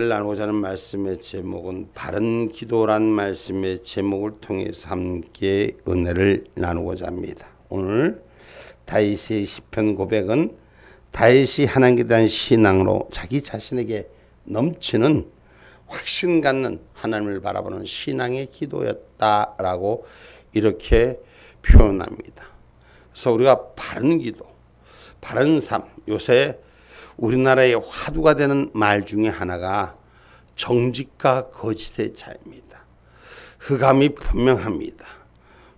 나누고자 하는 말씀의 제목은 바른 기도란 말씀의 제목을 통해서 함께 은혜를 나누고자 합니다. 오늘 다윗의 시편 고백은 다윗이 하나님께 대한 신앙으로 자기 자신에게 넘치는 확신 갖는 하나님을 바라보는 신앙의 기도였다라고 이렇게 표현합니다. 그래서 우리가 바른 기도, 바른 삶, 요새 우리나라의 화두가 되는 말 중에 하나가 정직과 거짓의 차이입니다. 흑암이 분명합니다.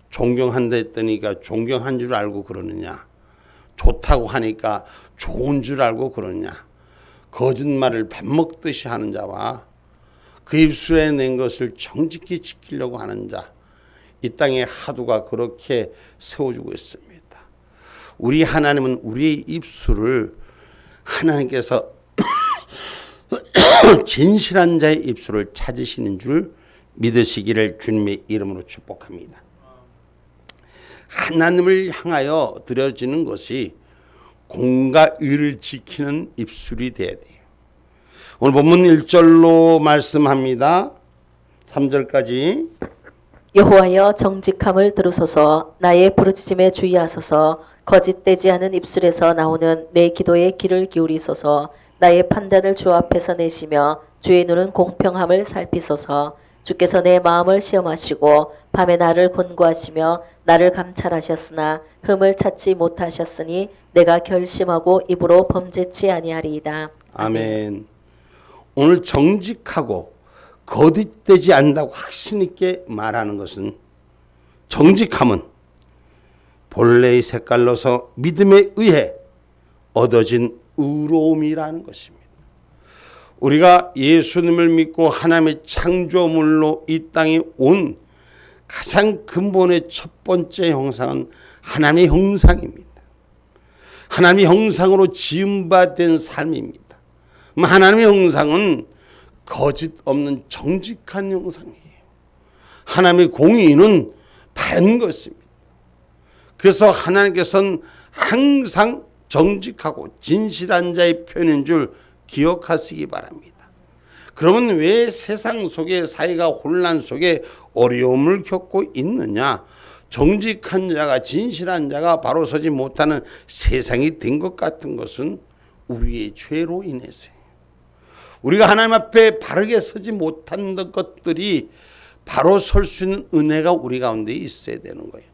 존경한다 했더니까 존경한 줄 알고 그러느냐, 좋다고 하니까 좋은 줄 알고 그러느냐, 거짓말을 밥 먹듯이 하는 자와 그 입술에 낸 것을 정직히 지키려고 하는 자, 이 땅의 화두가 그렇게 세워지고 있습니다. 우리 하나님은 우리의 입술을 하나님께서 진실한 자의 입술을 찾으시는 줄 믿으시기를 주님의 이름으로 축복합니다. 하나님을 향하여 드려지는 것이 공과 의를 지키는 입술이 되어야 돼요. 오늘 본문 1절로 말씀합니다. 3절까지. 여호와여 정직함을 들으소서. 나의 부르짖음에 주의하소서. 거짓되지 않은 입술에서 나오는 내 기도에 귀를 기울이소서. 나의 판단을 주 앞에서 내시며 주의 눈은 공평함을 살피소서. 주께서 내 마음을 시험하시고 밤에 나를 권고하시며 나를 감찰하셨으나 흠을 찾지 못하셨으니 내가 결심하고 입으로 범죄치 아니하리이다. 아멘. 오늘 정직하고 거짓되지 않는다고 확신 있게 말하는 것은, 정직함은 본래의 색깔로서 믿음에 의해 얻어진 의로움이라는 것입니다. 우리가 예수님을 믿고 하나님의 창조물로 이 땅에 온 가장 근본의 첫 번째 형상은 하나님의 형상입니다. 하나님의 형상으로 지음받은 삶입니다. 하나님의 형상은 거짓 없는 정직한 형상이에요. 하나님의 공의는 바른 것입니다. 그래서 하나님께서는 항상 정직하고 진실한 자의 편인 줄 기억하시기 바랍니다. 그러면 왜 세상 속에, 사회가 혼란 속에 어려움을 겪고 있느냐? 정직한 자가, 진실한 자가 바로 서지 못하는 세상이 된 것 같은 것은 우리의 죄로 인해서요. 우리가 하나님 앞에 바르게 서지 못한 것들이 바로 설 수 있는 은혜가 우리 가운데 있어야 되는 거예요.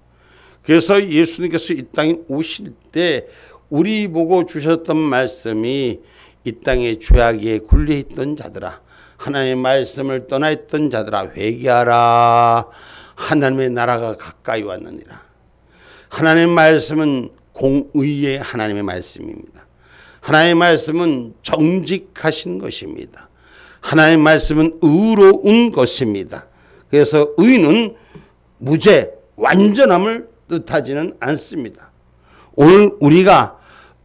그래서 예수님께서 이 땅에 오실 때 우리 보고 주셨던 말씀이, 이 땅에 죄악에 굴려있던 자들아, 하나님의 말씀을 떠나있던 자들아, 회개하라. 하나님의 나라가 가까이 왔느니라. 하나님의 말씀은 공의의 하나님의 말씀입니다. 하나님의 말씀은 정직하신 것입니다. 하나님의 말씀은 의로운 것입니다. 그래서 의는 무죄, 완전함을 뜻하지는 않습니다. 오늘 우리가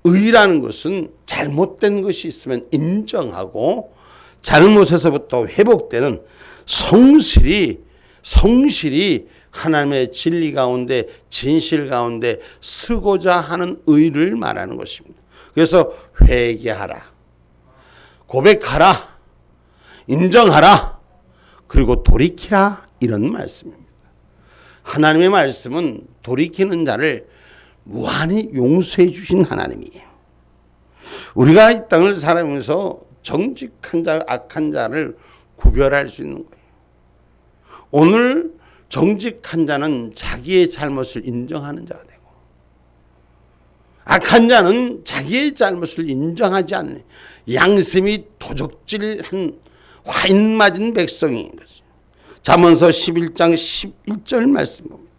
의라는 것은 잘못된 것이 있으면 인정하고 잘못에서부터 회복되는 성실히 하나님의 진리 가운데, 진실 가운데 서고자 하는 의를 말하는 것입니다. 그래서 회개하라, 고백하라, 인정하라, 그리고 돌이키라, 이런 말씀입니다. 하나님의 말씀은 돌이키는 자를 무한히 용서해 주신 하나님이에요. 우리가 이 땅을 살아가면서 정직한 자, 악한 자를 구별할 수 있는 거예요. 오늘 정직한 자는 자기의 잘못을 인정하는 자가 되고, 악한 자는 자기의 잘못을 인정하지 않는 양심이 도적질한 화인 맞은 백성인 거죠. 잠언서 11장 11절 말씀 봅니다.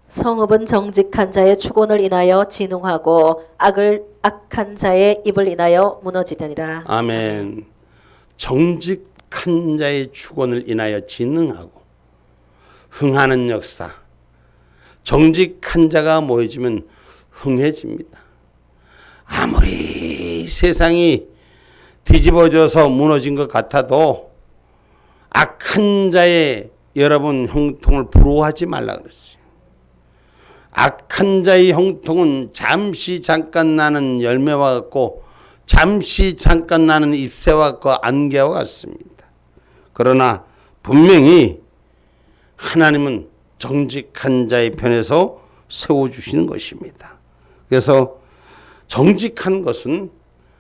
성읍은 정직한 자의 축원을 인하여 진흥하고 악한 자의 입을 인하여 무너지더니라. 아멘. 정직한 자의 축원을 인하여 진흥하고 흥하는 역사. 정직한 자가 모여지면 흥해집니다. 아무리 세상이 뒤집어져서 무너진 것 같아도 악한 자의 여러분 형통을 부러워하지 말라 그랬어요. 악한 자의 형통은 잠시 잠깐 나는 열매와 같고 잠시 잠깐 나는 잎새와 같고 안개와 같습니다. 그러나 분명히 하나님은 정직한 자의 편에서 세워주시는 것입니다. 그래서 정직한 것은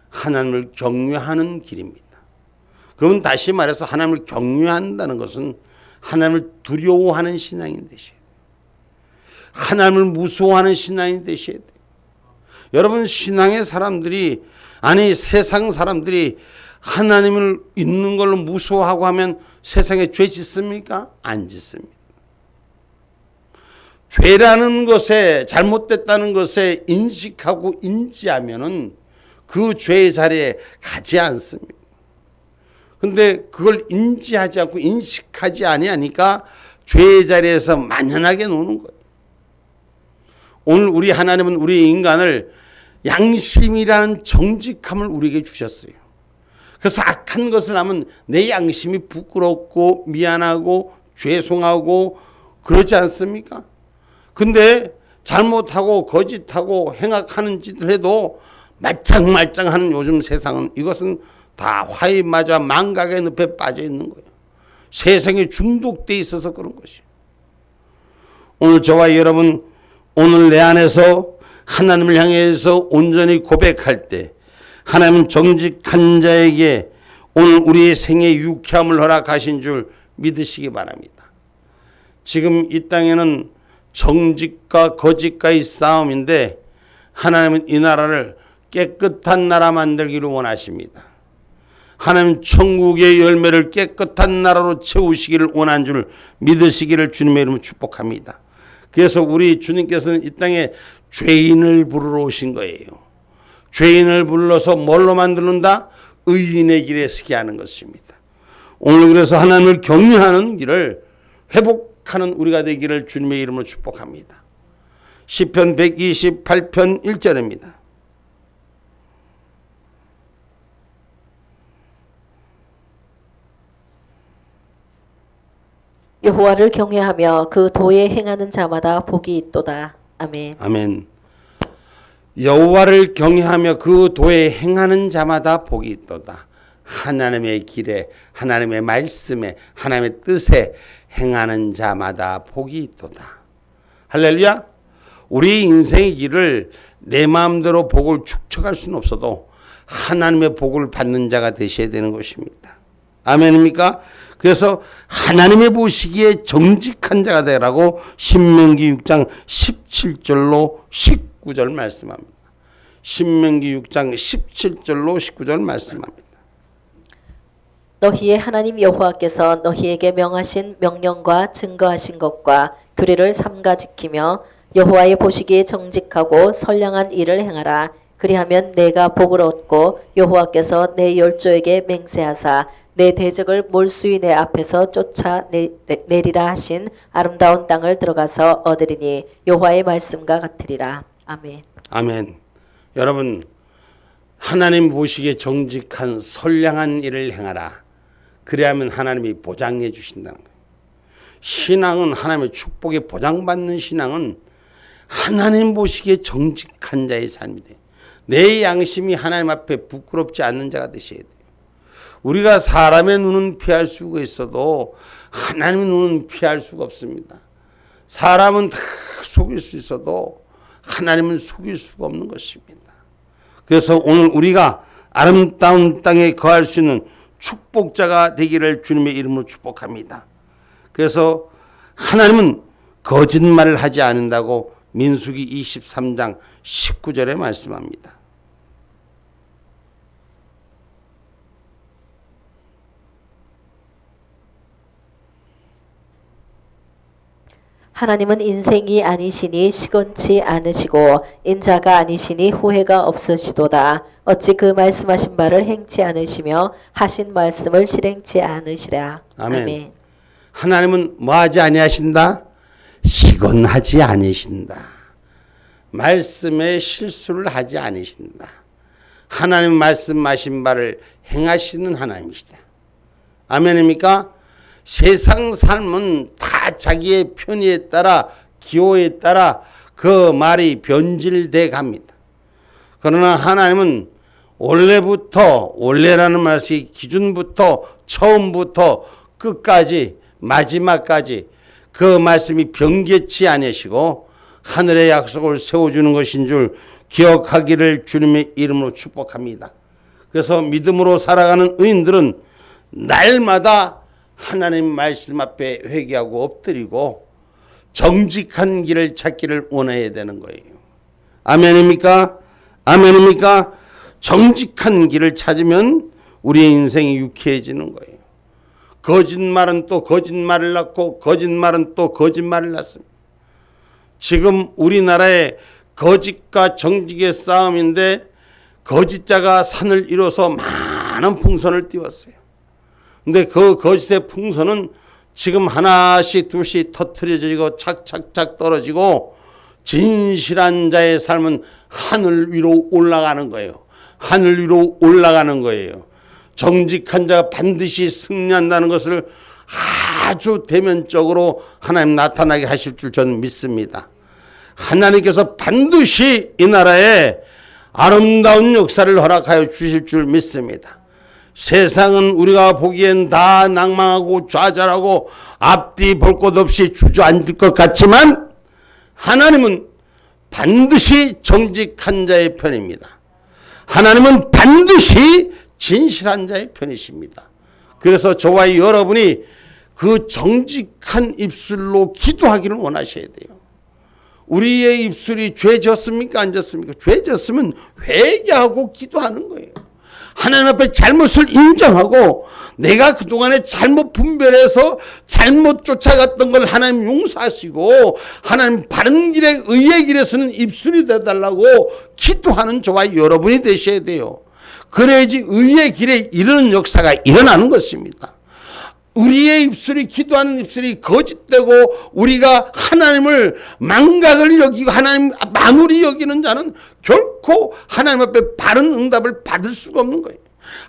하나님을 경외하는 길입니다. 그러면 다시 말해서 하나님을 경외한다는 것은 하나님을 두려워하는 신앙이 되셔야 돼요. 하나님을 무서워하는 신앙이 되셔야 돼요. 여러분, 신앙의 사람들이, 아니 세상 사람들이 하나님을 있는 걸로 무서워하고 하면 세상에 죄 짓습니까? 안 짓습니다. 죄라는 것에, 잘못됐다는 것에 인식하고 인지하면은 그 죄의 자리에 가지 않습니다. 근데 그걸 인지하지 않고 인식하지 아니하니까 죄의 자리에서 만연하게 노는 거예요. 오늘 우리 하나님은 우리 인간을 양심이라는 정직함을 우리에게 주셨어요. 그래서 악한 것을 하면 내 양심이 부끄럽고 미안하고 죄송하고 그러지 않습니까? 근데 잘못하고 거짓하고 행악하는 짓을 해도 말짱말짱하는 요즘 세상은, 이것은 다 화에 맞아 망각의 늪에 빠져 있는 거예요. 세상에 중독돼 있어서 그런 것이에요. 오늘 저와 여러분, 오늘 내 안에서 하나님을 향해서 온전히 고백할 때 하나님은 정직한 자에게 오늘 우리의 생에 유쾌함을 허락하신 줄 믿으시기 바랍니다. 지금 이 땅에는 정직과 거짓과의 싸움인데 하나님은 이 나라를 깨끗한 나라 만들기를 원하십니다. 하나님 천국의 열매를 깨끗한 나라로 채우시기를 원한 줄 믿으시기를 주님의 이름으로 축복합니다. 그래서 우리 주님께서는 이 땅에 죄인을 부르러 오신 거예요. 죄인을 불러서 뭘로 만드는다? 의인의 길에 서게 하는 것입니다. 오늘 그래서 하나님을 경외하는 길을 회복하는 우리가 되기를 주님의 이름으로 축복합니다. 시편 128편 1절입니다. 여호와를 경외하며 그 도에 행하는 자마다 복이 있도다. 아멘. 아멘. 여호와를 경외하며 그 도에 행하는 자마다 복이 있도다. 하나님의 길에, 하나님의 말씀에, 하나님의 뜻에 행하는 자마다 복이 있도다. 할렐루야. 우리 인생의 길을 내 마음대로 복을 축적할 수는 없어도 하나님의 복을 받는 자가 되셔야 되는 것입니다. 아멘입니까? 그래서 하나님의 보시기에 정직한 자가 되라고 신명기 6장 17절로 19절 말씀합니다. 신명기 6장 17절로 19절 말씀합니다. 너희의 하나님 여호와께서 너희에게 명하신 명령과 증거하신 것과 규례를 삼가 지키며 여호와의 보시기에 정직하고 선량한 일을 행하라. 그리하면 내가 복을 얻고 여호와께서 내 열조에게 맹세하사 내 대적을 몰수히 내 앞에서 쫓아내리라 하신 아름다운 땅을 들어가서 얻으리니 여호와의 말씀과 같으리라. 아멘. 아멘. 여러분, 하나님 보시기에 정직한 선량한 일을 행하라. 그래야만 하나님이 보장해 주신다는 거예요. 신앙은, 하나님의 축복에 보장받는 신앙은 하나님 보시기에 정직한 자의 삶이 돼요. 내 양심이 하나님 앞에 부끄럽지 않는 자가 되셔야 돼요. 우리가 사람의 눈은 피할 수가 있어도 하나님의 눈은 피할 수가 없습니다. 사람은 다 속일 수 있어도 하나님은 속일 수가 없는 것입니다. 그래서 오늘 우리가 아름다운 땅에 거할 수 있는 축복자가 되기를 주님의 이름으로 축복합니다. 그래서 하나님은 거짓말을 하지 않는다고 민수기 23장 19절에 말씀합니다. 하나님은 인생이 아니시니 시건치 않으시고 인자가 아니시니 후회가 없으시도다. 어찌 그 말씀하신 바를 행치 않으시며 하신 말씀을 실행치 않으시랴. 아멘. 아멘. 하나님은 뭐하지 아니하신다? 시건하지 않으신다. 말씀에 실수를 하지 않으신다. 하나님 말씀하신 바를 행하시는 하나님이시다. 아멘입니까? 세상 삶은 다 자기의 편의에 따라, 기호에 따라 그 말이 변질돼 갑니다. 그러나 하나님은 원래라는 말이 기준부터 처음부터 끝까지 마지막까지 그 말씀이 변개치 아니시고 하늘의 약속을 세워주는 것인 줄 기억하기를 주님의 이름으로 축복합니다. 그래서 믿음으로 살아가는 의인들은 날마다 하나님 말씀 앞에 회개하고 엎드리고 정직한 길을 찾기를 원해야 되는 거예요. 아멘입니까? 아멘입니까? 정직한 길을 찾으면 우리의 인생이 유쾌해지는 거예요. 거짓말은 또 거짓말을 낳고 거짓말은 또 거짓말을 낳습니다. 지금 우리나라의 거짓과 정직의 싸움인데 거짓자가 산을 이뤄서 많은 풍선을 띄웠어요. 근데 그 거짓의 풍선은 지금 하나씩 둘씩 터트려지고 착착착 떨어지고 진실한 자의 삶은 하늘 위로 올라가는 거예요. 하늘 위로 올라가는 거예요. 정직한 자가 반드시 승리한다는 것을 아주 대면적으로 하나님 나타나게 하실 줄 저는 믿습니다. 하나님께서 반드시 이 나라에 아름다운 역사를 허락하여 주실 줄 믿습니다. 세상은 우리가 보기엔 다 낭망하고 좌절하고 앞뒤 볼 것 없이 주저앉을 것 같지만 하나님은 반드시 정직한 자의 편입니다. 하나님은 반드시 진실한 자의 편이십니다. 그래서 저와 여러분이 그 정직한 입술로 기도하기를 원하셔야 돼요. 우리의 입술이 죄 졌습니까? 안 졌습니까? 죄 졌으면 회개하고 기도하는 거예요. 하나님 앞에 잘못을 인정하고 내가 그동안에 잘못 분별해서 잘못 쫓아갔던 걸 하나님 용서하시고 하나님 바른 길에 의의 길에 서는 입술이 되달라고 기도하는 저와 여러분이 되셔야 돼요. 그래야지 의의 길에 이르는 역사가 일어나는 것입니다. 우리의 입술이 기도하는 입술이 거짓되고 우리가 하나님을 망각을 여기고 하나님 만홀히 여기는 자는 결코 하나님 앞에 바른 응답을 받을 수가 없는 거예요.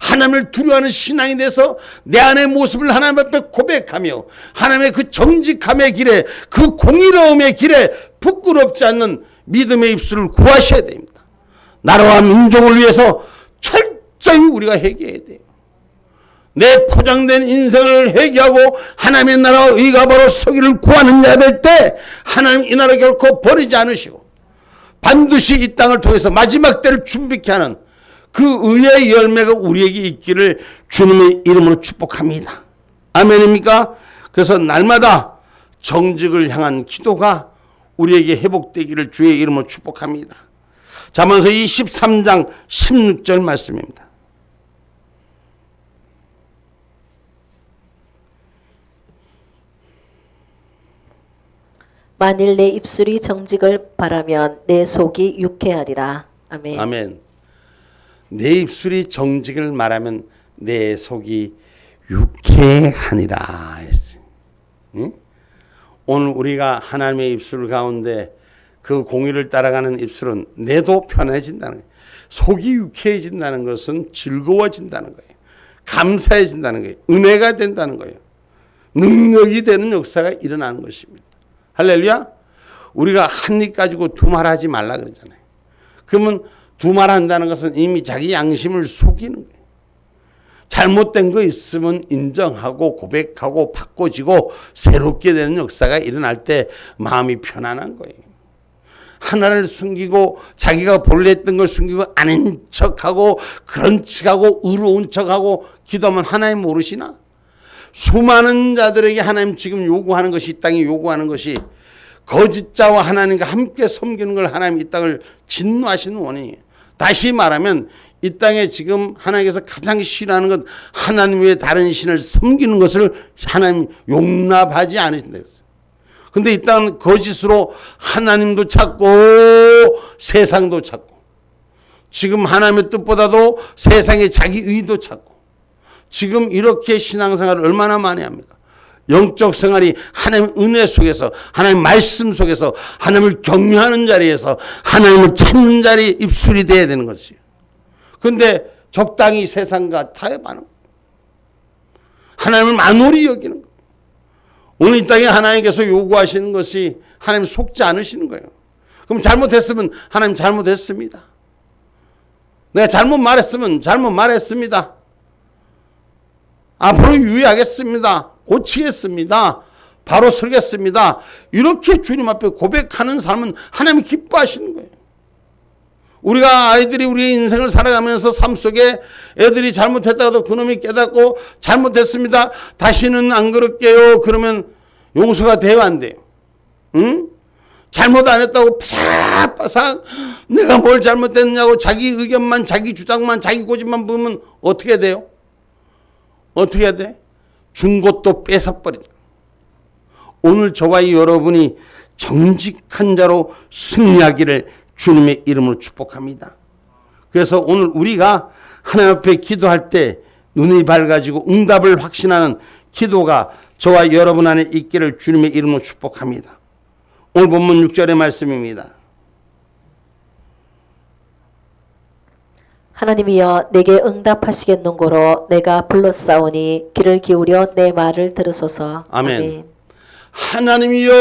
하나님을 두려워하는 신앙이 돼서 내 안의 모습을 하나님 앞에 고백하며 하나님의 그 정직함의 길에 그 공의로움의 길에 부끄럽지 않는 믿음의 입술을 구하셔야 됩니다. 나라와 민족을 위해서 철저히 우리가 회개해야 돼요. 내 포장된 인생을 회개하고 하나님의 나라와 의가 바로 서기를 구하는 자 될 때 하나님 이 나라 결코 버리지 않으시고 반드시 이 땅을 통해서 마지막 때를 준비케 하는 그 의의 열매가 우리에게 있기를 주님의 이름으로 축복합니다. 아멘입니까? 그래서 날마다 정직을 향한 기도가 우리에게 회복되기를 주의 이름으로 축복합니다. 잠언서 23장 16절 말씀입니다. 만일 내 입술이 정직을 바라면 내 속이 유쾌하리라. 아멘. 아멘. 내 입술이 정직을 말하면 내 속이 유쾌하니라. 응? 오늘 우리가 하나님의 입술 가운데 그 공의를 따라가는 입술은 내도 편해진다는 거예요. 속이 유쾌해진다는 것은 즐거워진다는 거예요. 감사해진다는 거예요. 은혜가 된다는 거예요. 능력이 되는 역사가 일어나는 것입니다. 할렐루야. 우리가 한 입 가지고 두 말 하지 말라 그러잖아요. 그러면 두 말 한다는 것은 이미 자기 양심을 속이는 거예요. 잘못된 거 있으면 인정하고 고백하고 바꿔지고 새롭게 되는 역사가 일어날 때 마음이 편안한 거예요. 하나를 숨기고 자기가 본래 했던 걸 숨기고 아닌 척하고 그런 척하고 의로운 척하고 기도하면 하나님 모르시나? 수많은 자들에게 하나님 지금 요구하는 것이 이 땅에 요구하는 것이 거짓자와 하나님과 함께 섬기는 걸 하나님 이 땅을 진노하시는 원인이에요. 다시 말하면 이 땅에 지금 하나님께서 가장 싫어하는 것 하나님 외에 다른 신을 섬기는 것을 하나님 용납하지 않으신다 했어요. 근데 이 땅은 거짓으로 하나님도 찾고 세상도 찾고 지금 하나님의 뜻보다도 세상의 자기 의도 찾고 지금 이렇게 신앙생활을 얼마나 많이 합니까? 영적 생활이 하나님 은혜 속에서 하나님 말씀 속에서 하나님을 경외하는 자리에서 하나님을 찾는 자리 입술이 돼야 되는 것이에요. 그런데 적당히 세상과 타협하는 거예요. 하나님을 만홀히 여기는 거예요. 오늘 이 땅에 하나님께서 요구하시는 것이 하나님 속지 않으시는 거예요. 그럼 잘못했으면 하나님 잘못했습니다. 내가 잘못 말했으면 잘못 말했습니다. 앞으로 유의하겠습니다. 고치겠습니다. 바로 서겠습니다. 이렇게 주님 앞에 고백하는 삶은 하나님이 기뻐하시는 거예요. 우리가 아이들이 우리의 인생을 살아가면서 삶 속에 애들이 잘못했다가도 그놈이 깨닫고 잘못했습니다. 다시는 안 그럴게요. 그러면 용서가 돼요, 안 돼요? 응? 잘못 안 했다고 바삭바삭 내가 뭘 잘못했느냐고 자기 의견만, 자기 주장만, 자기 고집만 부으면 어떻게 돼요? 어떻게 해야 돼? 준 것도 뺏어버리다. 오늘 저와 여러분이 정직한 자로 승리하기를 주님의 이름으로 축복합니다. 그래서 오늘 우리가 하나님 앞에 기도할 때 눈이 밝아지고 응답을 확신하는 기도가 저와 여러분 안에 있기를 주님의 이름으로 축복합니다. 오늘 본문 6절의 말씀입니다. 하나님이여 내게 응답하시겠는고로 내가 불렀사오니 귀를 기울여 내 말을 들으소서. 아멘. 하나님이여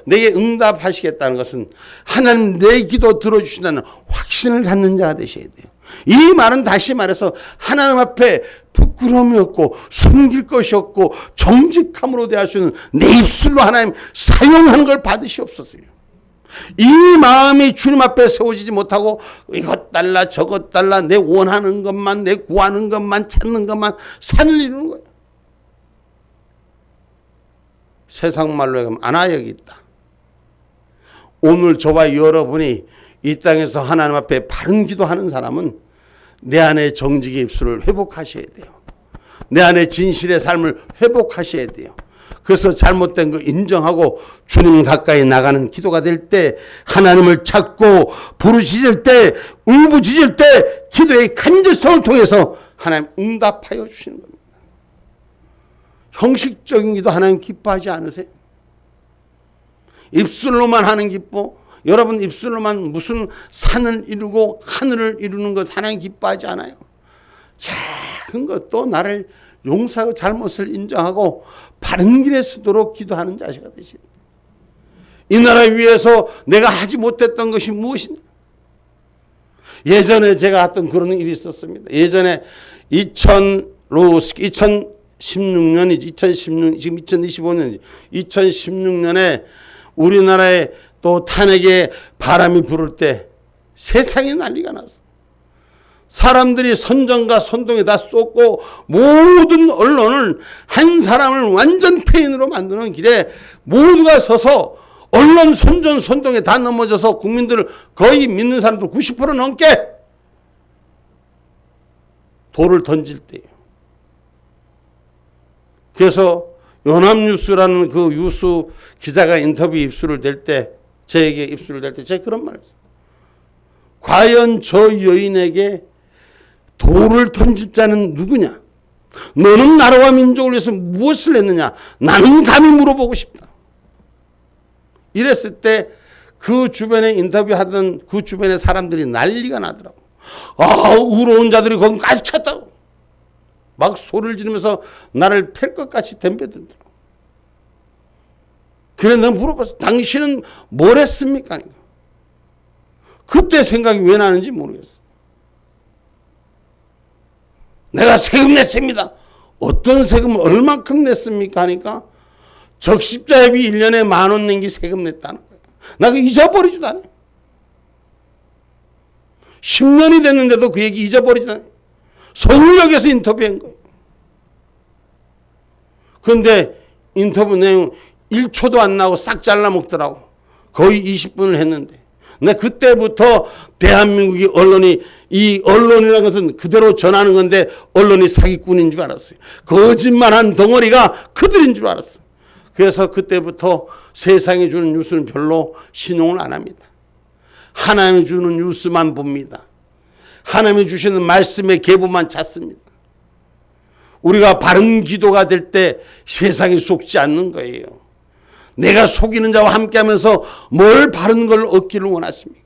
내게 응답하시겠다는 것은 하나님 내 기도 들어주신다는 확신을 갖는 자가 되셔야 돼요. 이 말은 다시 말해서 하나님 앞에 부끄러움이 없고 숨길 것이 없고 정직함으로 대할 수 있는 내 입술로 하나님 사용하는 걸 받으시옵소서. 이 마음이 주님 앞에 세워지지 못하고 이것 달라 저것 달라 내 원하는 것만, 내 구하는 것만, 찾는 것만 산을 이루는 거예요. 세상 말로 하면 아나 여기 있다. 오늘 저와 여러분이 이 땅에서 하나님 앞에 바른 기도하는 사람은 내 안에 정직의 입술을 회복하셔야 돼요. 내 안에 진실의 삶을 회복하셔야 돼요. 그래서 잘못된 거 인정하고 주님 가까이 나가는 기도가 될 때, 하나님을 찾고 부르짖을 때, 울부짖을 때 기도의 간절성을 통해서 하나님 응답하여 주시는 겁니다. 형식적인 기도 하나님 기뻐하지 않으세요? 입술로만 하는 기뻐? 여러분 입술로만 무슨 산을 이루고 하늘을 이루는 것 하나님 기뻐하지 않아요? 작은 것도 나를 용서하고 잘못을 인정하고 바른 길에 서도록 기도하는 자식이 되시는 거예요. 이 나라 위해서 내가 하지 못했던 것이 무엇이냐? 예전에 제가 했던 그런 일이 있었습니다. 예전에 2016년이지 2016 지금 2025년이지 2016년에 우리나라에 또 탄핵의 바람이 불을 때 세상에 난리가 났어. 사람들이 선정과 선동에 다 쏟고 모든 언론을 한 사람을 완전 폐인으로 만드는 길에 모두가 서서 언론 선전 선동에 다 넘어져서 국민들을 거의 믿는 사람들 90% 넘게 돌을 던질 때예요. 그래서 연합뉴스라는 그 뉴스 기자가 인터뷰 입술을 댈 때, 저에게 입술을 댈 때 제가 그런 말을 했어요. 과연 저 여인에게 돌을 던질 자는 누구냐? 너는 나라와 민족을 위해서 무엇을 했느냐? 나는 감히 물어보고 싶다. 이랬을 때 그 주변에 인터뷰하던 그 주변의 사람들이 난리가 나더라고. 아, 의로운 자들이 거기 가득 찼다고. 막 소리를 지르면서 나를 팰 것 같이 덤벼들더라고. 그래 내가 물어봤어. 당신은 뭘 했습니까? 그때 생각이 왜 나는지 모르겠어. 내가 세금 냈습니다. 어떤 세금을 얼만큼 냈습니까? 하니까 적십자협이 1년에 10,000원 낸 게 세금 냈다는 거예요. 나 그거 잊어버리지도 않아요. 10년이 됐는데도 그 얘기 잊어버리지도 않아요. 서울역에서 인터뷰한 거예요. 그런데 인터뷰 내용 1초도 안 나고 싹 잘라 먹더라고. 거의 20분을 했는데. 근데 그때부터 대한민국의 언론이, 이 언론이라는 것은 그대로 전하는 건데 언론이 사기꾼인 줄 알았어요. 거짓말한 덩어리가 그들인 줄 알았어요. 그래서 그때부터 세상이 주는 뉴스는 별로 신용을 안 합니다. 하나님이 주는 뉴스만 봅니다. 하나님이 주시는 말씀의 계보만 찾습니다. 우리가 바른 기도가 될 때 세상이 속지 않는 거예요. 내가 속이는 자와 함께하면서 뭘 바른 걸 얻기를 원하십니까?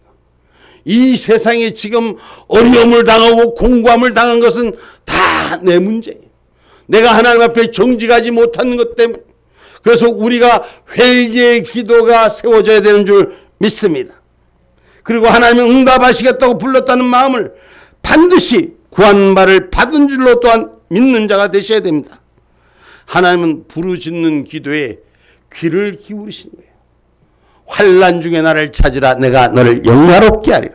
이 세상에 지금 어려움을 당하고 공고함을 당한 것은 다 내 문제예요. 내가 하나님 앞에 정직하지 못하는 것 때문에. 그래서 우리가 회개의 기도가 세워져야 되는 줄 믿습니다. 그리고 하나님은 응답하시겠다고 불렀다는 마음을 반드시 구한 바를 받은 줄로 또한 믿는 자가 되셔야 됩니다. 하나님은 부르짖는 기도에 귀를 기울이신 거예요. 환난 중에 나를 찾으라, 내가 너를 영화롭게 하리라.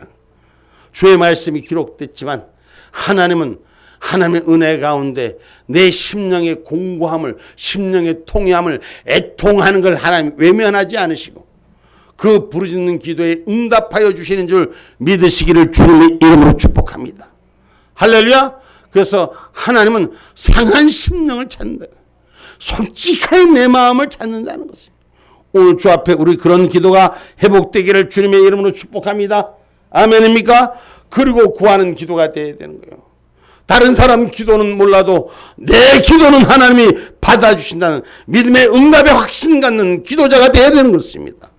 주의 말씀이 기록됐지만 하나님은 하나님의 은혜 가운데 내 심령의 공고함을, 심령의 통회함을, 애통하는 걸 하나님 외면하지 않으시고 그 부르짖는 기도에 응답하여 주시는 줄 믿으시기를 주님의 이름으로 축복합니다. 할렐루야. 그래서 하나님은 상한 심령을 찾는다. 솔직하게 내 마음을 찾는다는 것입니다. 오늘 주 앞에 우리 그런 기도가 회복되기를 주님의 이름으로 축복합니다. 아멘입니까? 그리고 구하는 기도가 되어야 되는 거예요. 다른 사람 기도는 몰라도 내 기도는 하나님이 받아주신다는 믿음의 응답에 확신 갖는 기도자가 되어야 되는 것입니다.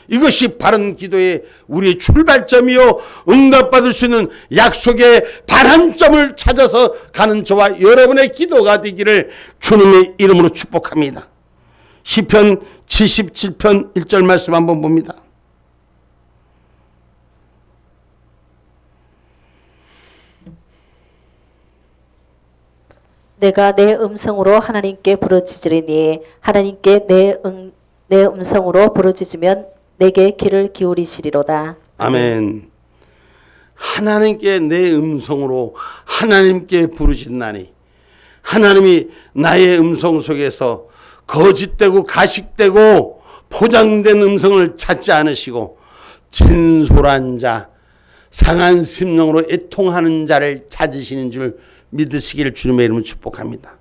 이것이 바른 기도의 우리의 출발점이요, 응답받을 수 있는 약속의 반환점을 찾아서 가는 저와 여러분의 기도가 되기를 주님의 이름으로 축복합니다. 시편 77편 1절 말씀 한번 봅니다. 내가 내 음성으로 하나님께 부르짖으리니 하나님께 내 음성으로 부르짖으면 내게 귀를 기울이시리로다. 아멘. 하나님께 내 음성으로 하나님께 부르짖나니 하나님이 나의 음성 속에서 거짓되고 가식되고 포장된 음성을 찾지 않으시고 진솔한 자, 상한 심령으로 애통하는 자를 찾으시는 줄 믿으시기를 주님의 이름으로 축복합니다.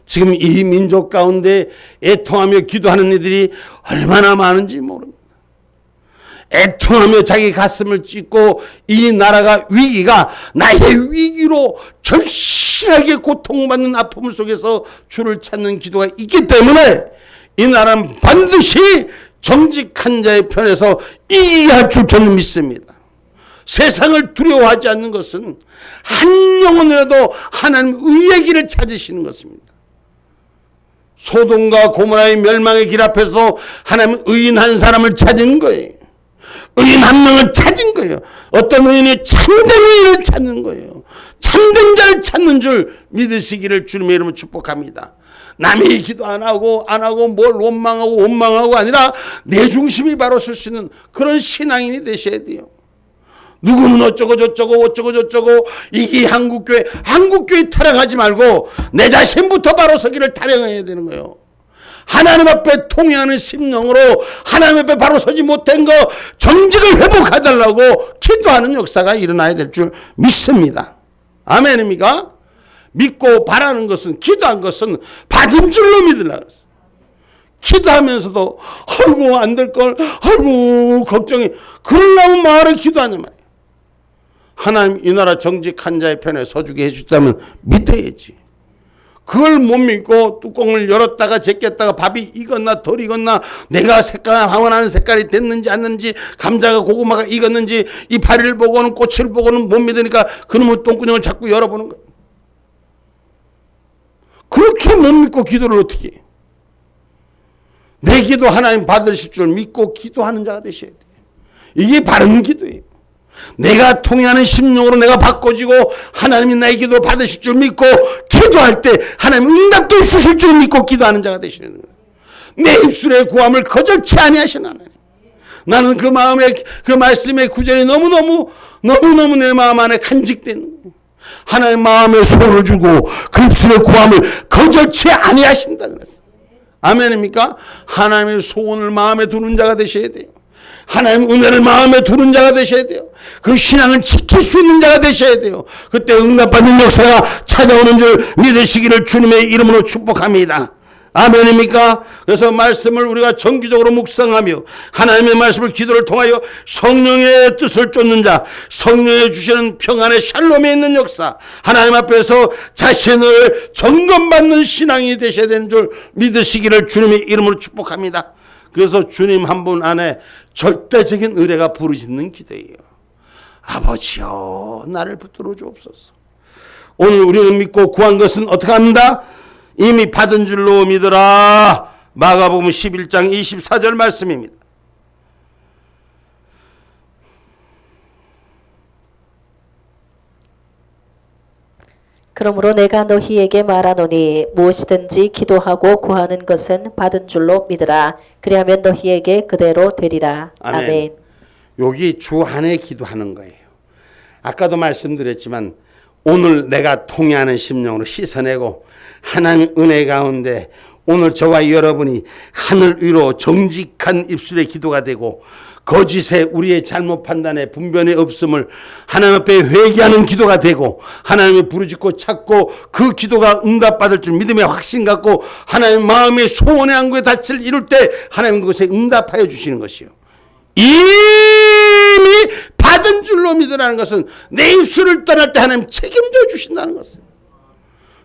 지금 이 민족 가운데 애통하며 기도하는 이들이 얼마나 많은지 모릅니다. 애통하며 자기 가슴을 찢고 이 나라가 위기가 나의 위기로 절실하게 고통받는 아픔 속에서 주를 찾는 기도가 있기 때문에 이 나라는 반드시 정직한 자의 편에서 이기게 할 줄 저는 믿습니다. 세상을 두려워하지 않는 것은 한 영혼이라도 하나님 의의 길을 찾으시는 것입니다. 소돔과 고모라의 멸망의 길 앞에서 하나님 의인 한 사람을 찾은 거예요. 의인 한 명을 찾은 거예요. 어떤 의인이 참된 의인을 찾는 거예요. 참된 자를 찾는 줄 믿으시기를 주님의 이름으로 축복합니다. 남이 기도 안 하고 뭘 원망하고 아니라 내 중심이 바로 설 수 있는 그런 신앙인이 되셔야 돼요. 누구는 어쩌고 저쩌고 이게 한국교회 타령하지 말고 내 자신부터 바로 서기를 타령해야 되는 거예요. 하나님 앞에 통회하는 심령으로 하나님 앞에 바로 서지 못한 거 정직을 회복해달라고 기도하는 역사가 일어나야 될 줄 믿습니다. 아멘입니까? 믿고 바라는 것은, 기도한 것은 받임줄로 믿으려고 했어요. 기도하면서도 아이고 안 될걸, 아이고 걱정이, 그러려면 말에 기도하냐 말이에요. 하나님 이 나라 정직한 자의 편에 서주게 해주다면 믿어야지. 그걸 못 믿고 뚜껑을 열었다가 제꼈다가 밥이 익었나 덜 익었나, 내가 원하는 색깔이 됐는지 안 됐는지, 감자가 고구마가 익었는지 이 파리를 보고는 꽃을 보고는 못 믿으니까 그놈의 똥구녕을 자꾸 열어보는 거예요. 그렇게 못 믿고 기도를 어떻게 해요? 내 기도 하나님 받으실 줄 믿고 기도하는 자가 되셔야 돼요. 이게 바른 기도예요. 내가 통회하는 심령으로 내가 바꿔지고 하나님이 나의 기도 받으실 줄 믿고 기도할 때 하나님 응답도 주실 줄 믿고 기도하는 자가 되시는 거예요. 내 입술의 구함을 거절치 아니하시는 하나님. 나는 그 마음에, 그 말씀의 구절이 너무너무 내 마음 안에 간직되는 거예요. 하나님 마음에 소원을 주고 그 입술의 구함을 거절치 아니하신다 그랬어요. 아멘입니까? 하나님의 소원을 마음에 두는 자가 되셔야 돼요. 하나님 은혜를 마음에 두는 자가 되셔야 돼요. 그 신앙을 지킬 수 있는 자가 되셔야 돼요. 그때 응답받는 역사가 찾아오는 줄 믿으시기를 주님의 이름으로 축복합니다. 아멘입니까? 그래서 말씀을 우리가 정기적으로 묵상하며 하나님의 말씀을 기도를 통하여 성령의 뜻을 쫓는 자, 성령의 주시는 평안의 샬롬에 있는 역사, 하나님 앞에서 자신을 점검받는 신앙이 되셔야 되는 줄 믿으시기를 주님의 이름으로 축복합니다. 그래서 주님 한 분 안에 절대적인 의뢰가 부르짖는 기도예요. 아버지여 나를 붙들어 주옵소서. 오늘 우리는 믿고 구한 것은 어떻게 합니다? 이미 받은 줄로 믿으라. 마가복음 11장 24절 말씀입니다. 그러므로 내가 너희에게 말하노니 무엇이든지 기도하고 구하는 것은 받은 줄로 믿으라. 그리하면 너희에게 그대로 되리라. 아멘. 아멘. 여기 주 안에 기도하는 거예요. 아까도 말씀드렸지만 오늘 내가 통회하는 심령으로 씻어내고 하나님 은혜 가운데 오늘 저와 여러분이 하늘 위로 정직한 입술의 기도가 되고 거짓에 우리의 잘못 판단에 분변의 없음을 하나님 앞에 회개하는 기도가 되고 하나님을 부르짖고 찾고 그 기도가 응답받을 줄 믿음의 확신 갖고 하나님 마음의 소원의 한구에 닻을 이룰 때 하나님 그것에 응답하여 주시는 것이요. 이미 받은 줄로 믿으라는 것은 내 입술을 떠날 때 하나님 책임져 주신다는 것을.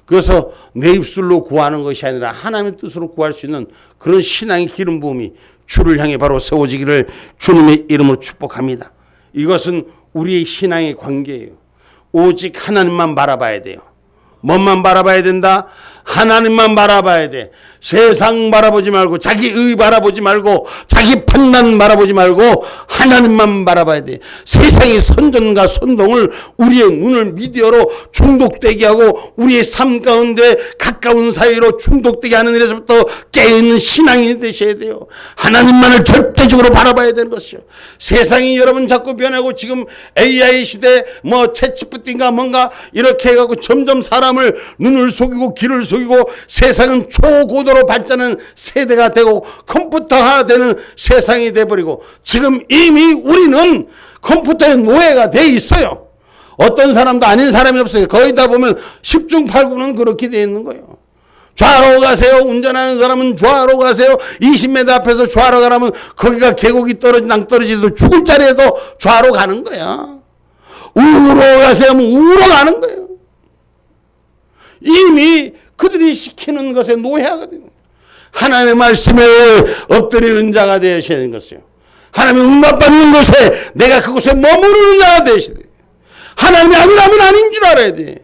그래서 내 입술로 구하는 것이 아니라 하나님의 뜻으로 구할 수 있는 그런 신앙의 기름 부음이 주를 향해 바로 세워지기를 주님의 이름으로 축복합니다. 이것은 우리의 신앙의 관계예요. 오직 하나님만 바라봐야 돼요. 뭔만 바라봐야 된다? 하나님만 바라봐야 돼. 세상 바라보지 말고 자기의 바라보지 말고 자기 판단 바라보지 말고 하나님만 바라봐야 돼. 세상의 선전과 선동을 우리의 눈을 미디어로 중독되게 하고 우리의 삶 가운데 가까운 사이로 중독되게 하는 일에서부터 깨어있는 신앙이 되셔야 돼요. 하나님만을 절대적으로 바라봐야 되는 것이요. 세상이 여러분 자꾸 변하고 지금 AI 시대 뭐 챗GPT인가 뭔가 이렇게 해갖고 점점 사람을 눈을 속이고 귀를 속이고 세상은 초고도로 발전하는 세대가 되고 컴퓨터화되는 세상이 돼버리고 지금 이미 우리는 컴퓨터의 노예가 돼 있어요. 어떤 사람도 아닌 사람이 없어요. 거의 다 보면 10중 8구는 그렇게 돼 있는 거예요. 좌로 가세요. 운전하는 사람은 좌로 가세요. 20m 앞에서 좌로 가라면 거기가 계곡이 낭떠러지도 죽을 자리에도 좌로 가는 거야. 우로 가세요 하면 우로 가는 거예요. 이미 그들이 시키는 것에 노예하거든요. 하나님의 말씀에 엎드리는 자가 되셔야 되는 것이요. 하나님의 응답받는 곳에 내가 그곳에 머무르는 자가 되셔야 돼. 하나님이 아니라면 아닌 줄 알아야 돼.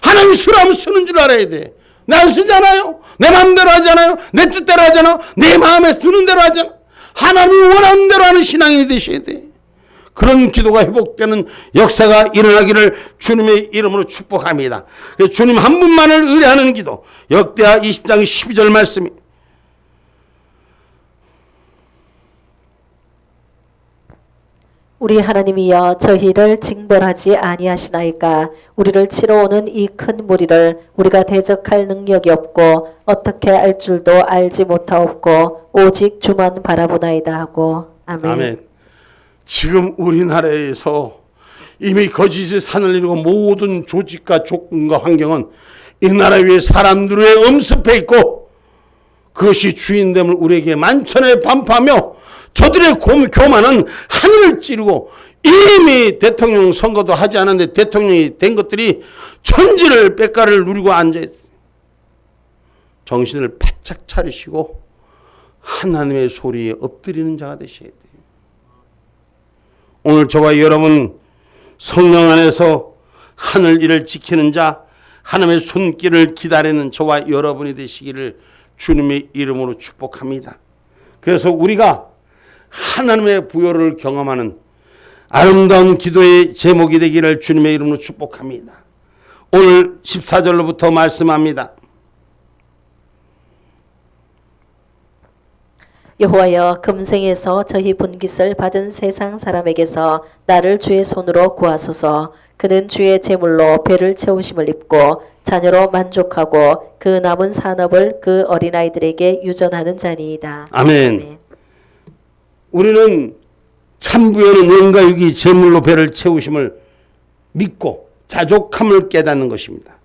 하나님이 쓰라면 쓰는 줄 알아야 돼. 난 쓰잖아요. 내 마음대로 하잖아요. 내 뜻대로 하잖아요. 내 마음에 드는 대로 하잖아요. 하나님이 원하는 대로 하는 신앙이 되셔야 돼. 그런 기도가 회복되는 역사가 일어나기를 주님의 이름으로 축복합니다. 주님 한 분만을 의뢰하는 기도. 역대하 20장 12절 말씀이 우리 하나님이여 저희를 징벌하지 아니하시나이까. 우리를 치러 오는 이 큰 무리를 우리가 대적할 능력이 없고 어떻게 알 줄도 알지 못하옵고 오직 주만 바라보나이다 하고. 아멘. 아멘. 지금 우리나라에서 이미 거짓의 산을 이루고 모든 조직과 조건과 환경은 이 나라 위에 사람들의 엄습해 있고 그것이 주인됨을 우리에게 만천에 반포하며 저들의 교만은 하늘을 찌르고 이미 대통령 선거도 하지 않았는데 대통령이 된 것들이 천지를 빽가를 누리고 앉아있어요. 정신을 바짝 차리시고 하나님의 소리에 엎드리는 자가 되셔야 돼요. 오늘 저와 여러분 성령 안에서 하늘 일을 지키는 자, 하나님의 손길을 기다리는 저와 여러분이 되시기를 주님의 이름으로 축복합니다. 그래서 우리가 하나님의 부요를 경험하는 아름다운 기도의 제목이 되기를 주님의 이름으로 축복합니다. 오늘 14절로부터 말씀합니다. 여호와여 금생에서 저희 분깃을 받은 세상 사람에게서 나를 주의 손으로 구하소서. 그는 주의 제물로 배를 채우심을 입고 자녀로 만족하고 그 남은 산업을 그 어린아이들에게 유전하는 자니이다. 아멘. 아멘. 우리는 참부여는 영과 육이 제물로 배를 채우심을 믿고 자족함을 깨닫는 것입니다.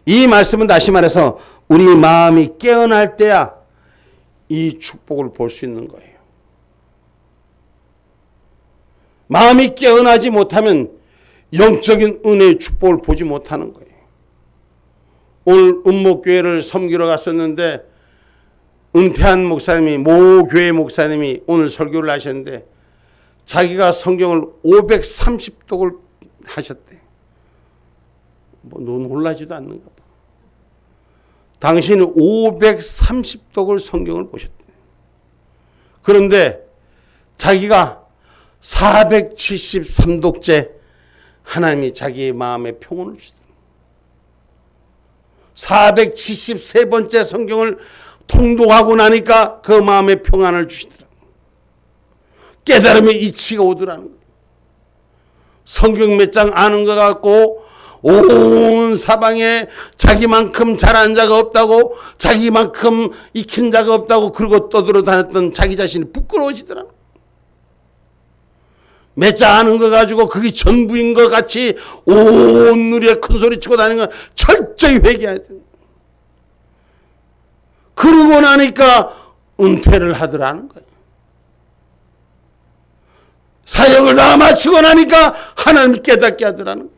이 말씀은 다시 말해서 우리 마음이 깨어날 때야 이 축복을 볼 수 있는 거예요. 마음이 깨어나지 못하면 영적인 은혜의 축복을 보지 못하는 거예요. 오늘 은목교회를 섬기러 갔었는데 은퇴한 목사님이 모 교회 목사님이 오늘 설교를 하셨는데 자기가 성경을 530독을 하셨대. 뭐 놀라지도 않는가 봐. 당신이 530독을 성경을 보셨대. 그런데 자기가 473독째 하나님이 자기의 마음에 평온을 주더라. 473번째 성경을 통독하고 나니까 그 마음에 평안을 주시더라. 깨달음의 이치가 오더라는 거예요. 성경 몇 장 아는 것 같고 온 사방에 자기만큼 잘한 자가 없다고, 자기만큼 익힌 자가 없다고 그러고 떠들어다녔던 자기 자신이 부끄러워지더라. 몇 장 아는 거 가지고 그게 전부인 것 같이 온 누리에 큰 소리 치고 다니는 건 철저히 회개해야 돼. 그러고 나니까 은퇴를 하더라는 거예요. 사역을 다 마치고 나니까 하나님이 깨닫게 하더라는 거예요.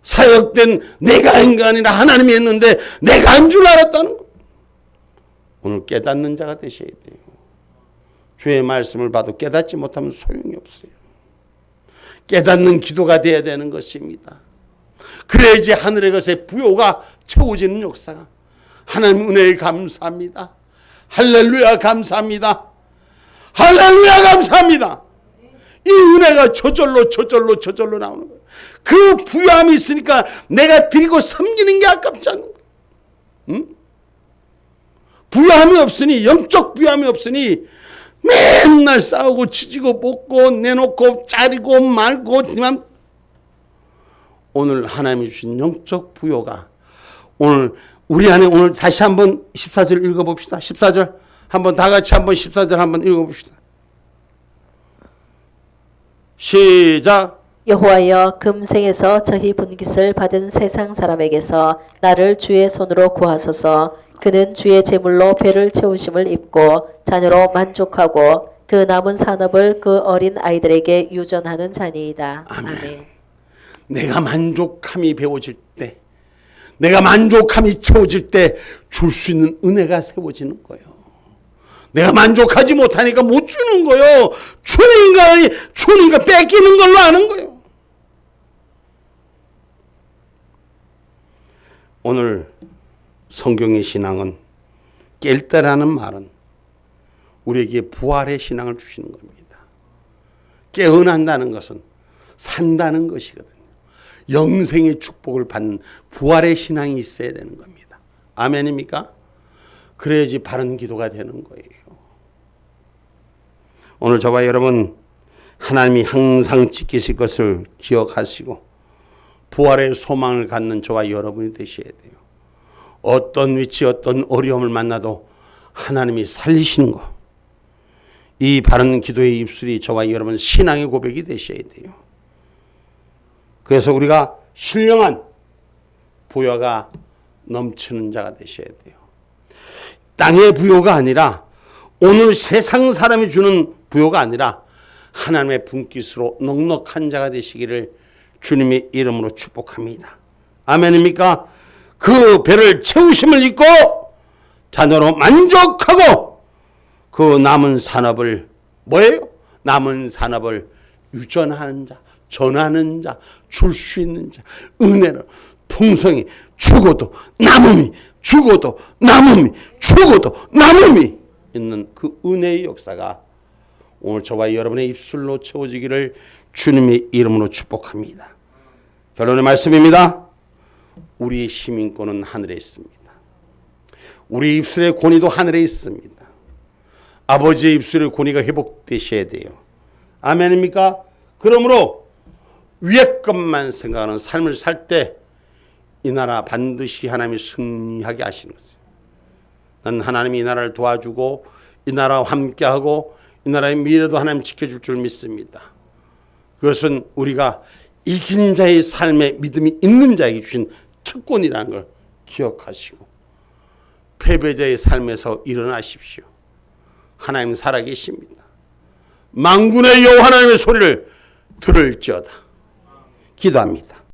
사역된 내가 한 게 아니라 하나님이 했는데 내가 한 줄 알았다는 거예요. 오늘 깨닫는 자가 되셔야 돼요. 주의 말씀을 봐도 깨닫지 못하면 소용이 없어요. 깨닫는 기도가 되어야 되는 것입니다. 그래야지 하늘의 것에 부요가 채워지는 역사가. 하나님 은혜에 감사합니다. 할렐루야 감사합니다. 할렐루야 감사합니다. 이 은혜가 저절로 나오는 거예요. 그 부요함이 있으니까 내가 드리고 섬기는 게 아깝지 않은 거예요. 응? 부요함이 없으니, 영적 부요함이 없으니 맨날 싸우고 치지고 뽑고 내놓고 짜리고 말고. 오늘 하나님이 주신 영적 부요가 오늘 우리 안에, 오늘 다시 한번 14절 읽어봅시다. 14절 한번 다 같이 한번 14절 한번 읽어봅시다. 시작. 여호와여, 금생에서 저희 분깃을 받은 세상 사람에게서 나를 주의 손으로 구하소서. 그는 주의 제물로 배를 채우심을 입고 자녀로 만족하고 그 남은 산업을 그 어린 아이들에게 유전하는 자니이다. 아멘. 내가 만족함이 배워질 때, 내가 만족함이 채워질 때 줄 수 있는 은혜가 세워지는 거예요. 내가 만족하지 못하니까 못 주는 거예요. 주니까 뺏기는 걸로 아는 거예요. 오늘 성경의 신앙은, 깰 때라는 말은 우리에게 부활의 신앙을 주시는 겁니다. 깨어난다는 것은 산다는 것이거든요. 영생의 축복을 받는 부활의 신앙이 있어야 되는 겁니다. 아멘입니까? 그래야지 바른 기도가 되는 거예요. 오늘 저와 여러분, 하나님이 항상 지키실 것을 기억하시고 부활의 소망을 갖는 저와 여러분이 되셔야 돼요. 어떤 위치, 어떤 어려움을 만나도 하나님이 살리시는 것, 이 바른 기도의 입술이 저와 여러분 신앙의 고백이 되셔야 돼요. 그래서 우리가 신령한 부여가 넘치는 자가 되셔야 돼요. 땅의 부여가 아니라, 오늘 세상 사람이 주는 부여가 아니라 하나님의 분깃으로 넉넉한 자가 되시기를 주님의 이름으로 축복합니다. 아멘입니까? 그 배를 채우심을 입고 자녀로 만족하고 그 남은 산업을, 뭐예요? 남은 산업을 유전하는 자, 전하는 자, 줄 수 있는 자, 은혜를 풍성히 주고도 남음이, 주고도 남음이, 주고도 남음이 있는 그 은혜의 역사가 오늘 저와 여러분의 입술로 채워지기를 주님의 이름으로 축복합니다. 결론의 말씀입니다. 우리의 시민권은 하늘에 있습니다. 우리 입술의 권위도 하늘에 있습니다. 아버지의 입술의 권위가 회복되셔야 돼요. 아멘입니까? 그러므로 위의 것만 생각하는 삶을 살 때 이 나라 반드시 하나님이 승리하게 하시는 것이에요. 난 하나님이 이 나라를 도와주고 이 나라와 함께하고 이 나라의 미래도 하나님 지켜줄 줄 믿습니다. 그것은 우리가 이긴 자의 삶에 믿음이 있는 자에게 주신 특권이라는 걸 기억하시고 패배자의 삶에서 일어나십시오. 하나님 살아계십니다. 만군의 여호와 하나님의 소리를 들을지어다. 기도합니다.